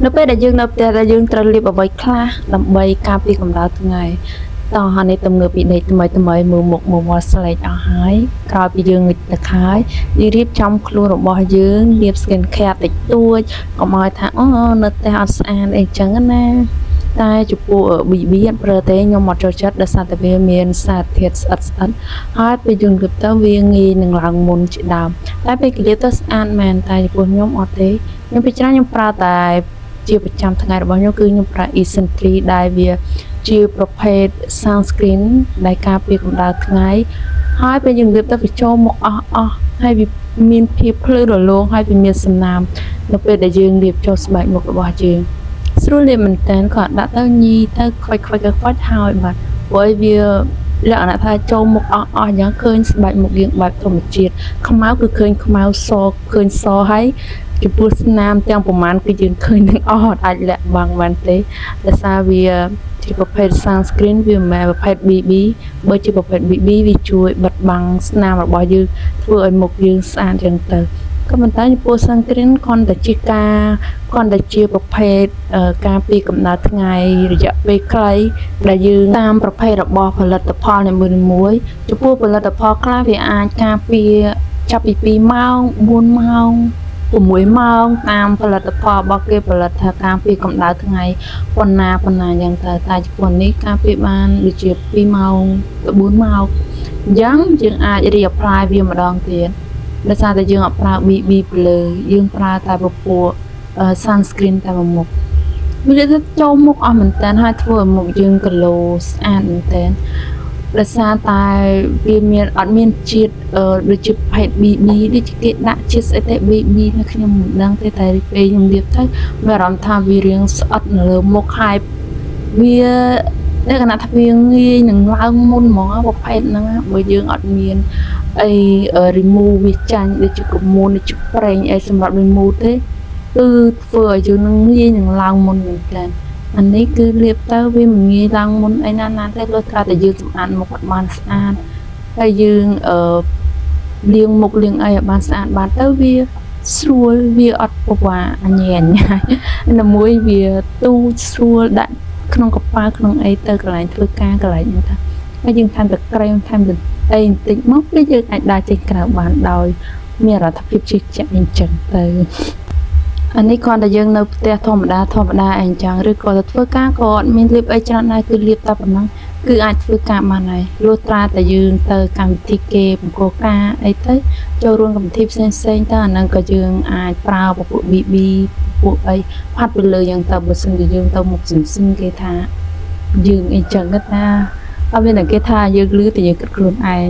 នៅពេលដែលយើងនៅផ្ទះដែលយើងត្រូវលាបអ្វីខ្លះដើម្បីការពារកម្ដៅថ្ងៃតោះហើយនេះទំនើបពីដេកថ្មីមើលមុខមើលមាត់ស្លេកអស់ហើយក្រោយពីយើងងិចទឹកហើយយើងរៀបចំខ្លួនរបស់យើងលាប skin care តិចតួចកុំឲ្យថាអូនៅផ្ទះអត់ស្អាតអីចឹងណាតែចំពោះ BB អត់ប្រើទេខ្ញុំអត់ចូលចិត្តដោយសារតែវាមានសារធាតុស្អិតហើយពេលយើងលាបទៅវាងាយនឹងឡើងមុនជាដើមតែពេលលាបទៅស្អាតមែនតែចំពោះខ្ញុំអត់ទេខ្ញុំពិចារណាខ្ញុំប្រើតែជាប្រចាំថ្ងៃរបស់ខ្ញុំគឺខ្ញុំប្រើ Essential ដែលវាជាប្រភេទ sunscreen ដែលការពារកម្ដៅថ្ងៃហើយពេលយើងលាបទៅវាចូលមុខអស់ហើយវាមានភាពភ្លឺរលោងហើយវាមានសំណើមនៅពេលដែលយើងលាបចូលស្បែកមុខរបស់យើងស្រួលលាបមែនតើក៏ដាក់ទៅញីទៅខ្វិចហើយបាទព្រោះវាលក្ខណៈថាចូលមុខអស់អញ្ចឹងឃើញស្បែកមុខយើងបែបធម្មជាតិខ្មៅគឺឃើញខ្មៅសឃើញសហើយចំពោះស្នាមទាំងប្រមាណគឺយើងឃើញនឹងអត់អាចលាក់បាំងបានទេដោយសារវាជាប្រភេទ sunscreen វាមិនមែនប្រភេទ BB បើជាប្រភេទ BB វាជួយបិទបាំងស្នាមរបស់យើងធ្វើឲ្យមុខយើងស្អាតចឹងទៅក៏ប៉ុន្តែចំពោះ sunscreen គ្រាន់តែជាប្រភេទការពារកម្ដៅថ្ងៃរយៈពេលខ្លីដែលយើងតាមប្រភេទរបស់ផលិតផលនីមួយៗចំពោះផលិតផលខ្លះវាអាចការពារចាប់ពី2ម៉ោង4ម៉ោង6ម៉ោងតាមផលិតផលរបស់គេផលិតថាការពារកម្ដៅថ្ងៃប៉ុណ្ណាយ៉ាងទៅតែចំពោះនេះការពារបានដូចជា2ម៉ោងទៅ4ម៉ោងអញ្ចឹងយើងអាច reapply វាម្ដងទៀតដោយសារតែយើងអត់ប្រើ BB ពីលើយើងប្រើតែពពួក sunscreen តែមួយមុខវាទៅចូលមុខអស់មែនតើហើយធ្វើឲ្យមុខយើង glow ស្អាតមែនតើដោយសារតែវាមានអត់មានជាតិដូចជាប្រភេទ BB ដូចជាគេដាក់ជាតិស្អីទេ BB នៅខ្ញុំមិនដឹងទេតែពេលខ្ញុំលាបទៅមានអារម្មណ៍ថាវារាងស្អិតនៅលើមុខហើយវាលក្ខណៈថាវាងាយនឹងឡើងមុនហ្មងប្រភេទហ្នឹងបើយើងអត់មានអី remove វាចាញ់ដូចជាកមុនដូចជាប្រេងអីសម្រាប់ remove ទេគឺធ្វើឲ្យយើងនឹងងាយនឹងឡើងមុនមែនតើអានេះគឺលាបទៅវាមិនងាយឡើងមុនអីណាទេលុះត្រាតែយើងសម្អាតមុខឲ្យបានស្អាតហើយយើងលាងមុខលាងអីឲ្យបានស្អាតបានទៅវាស្រួលវាអត់ប្រវាអញែងណាមួយវាទូចស្រួលដាក់ក្នុងកប៉ាល់ក្នុងអីទៅកន្លែងធ្វើការកន្លែងហ្នឹងថាហើយយើងថែមតែក្រែមថែមតែអីបន្តិចមកពេលយើងអាចដើរចេញក្រៅបានដោយមានរដ្ឋភាពជឿជាក់អញ្ចឹងទៅអានេះគ្រាន់តែយើងនៅផ្ទះធម្មតាអីចឹងឬក៏ទៅធ្វើការក៏អត់មានលាបអីច្រើនដែរគឺលាបតែប៉ុណ្ណឹងគឺអាចធ្វើការបានហើយលុះត្រាតែយើងទៅកម្មវិធីគេបង្គោលការអីទៅចូលរួមកម្មវិធីផ្សេងទៅអាហ្នឹងក៏យើងអាចប្រើពពួក BB ពួកអីផាត់ទៅលើយ៉ាងទៅបើសិនជាយើងទៅមុខស្មគេថាយើងអីចឹងណាអត់មានតែគេថាយើងលឺតែយើងគិតខ្លួនឯង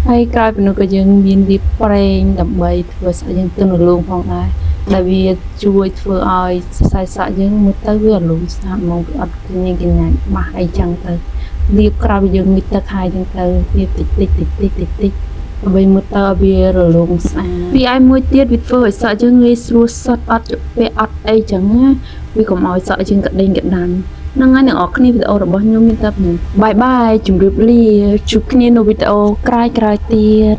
ហើយក្រោយពីនោះក៏យើងមានលាបប្រេងដើម្បីធ្វើស្អីយើងទន់រលោងផងដែរដែលវាជួយធ្វើឲ្យសរសៃសក់យើងមើលទៅវារលោងស្អាតហ្មងអត់ញ៉ាំបាសអីចឹងទៅលាបក្រោយពីយើងងិចទឹកហើយចឹងទៅលាបតិចដើម្បីមើលទៅវារលោងស្អាតពីឯមួយទៀតវាធ្វើឲ្យសក់យើងងាយស្រួលសុទ្ធអត់ពេលអត់អីចឹងណាវាកុំឲ្យសក់យើងក្តេងក្តាន់ហ្នឹងហើយអ្នកនរគ្នាវីដេអូរបស់ខ្ញុំមានតែប៉ុណ្្នឹងបាយជម្រាបលាជួបគ្នានៅវីដេអូក្រោយទៀត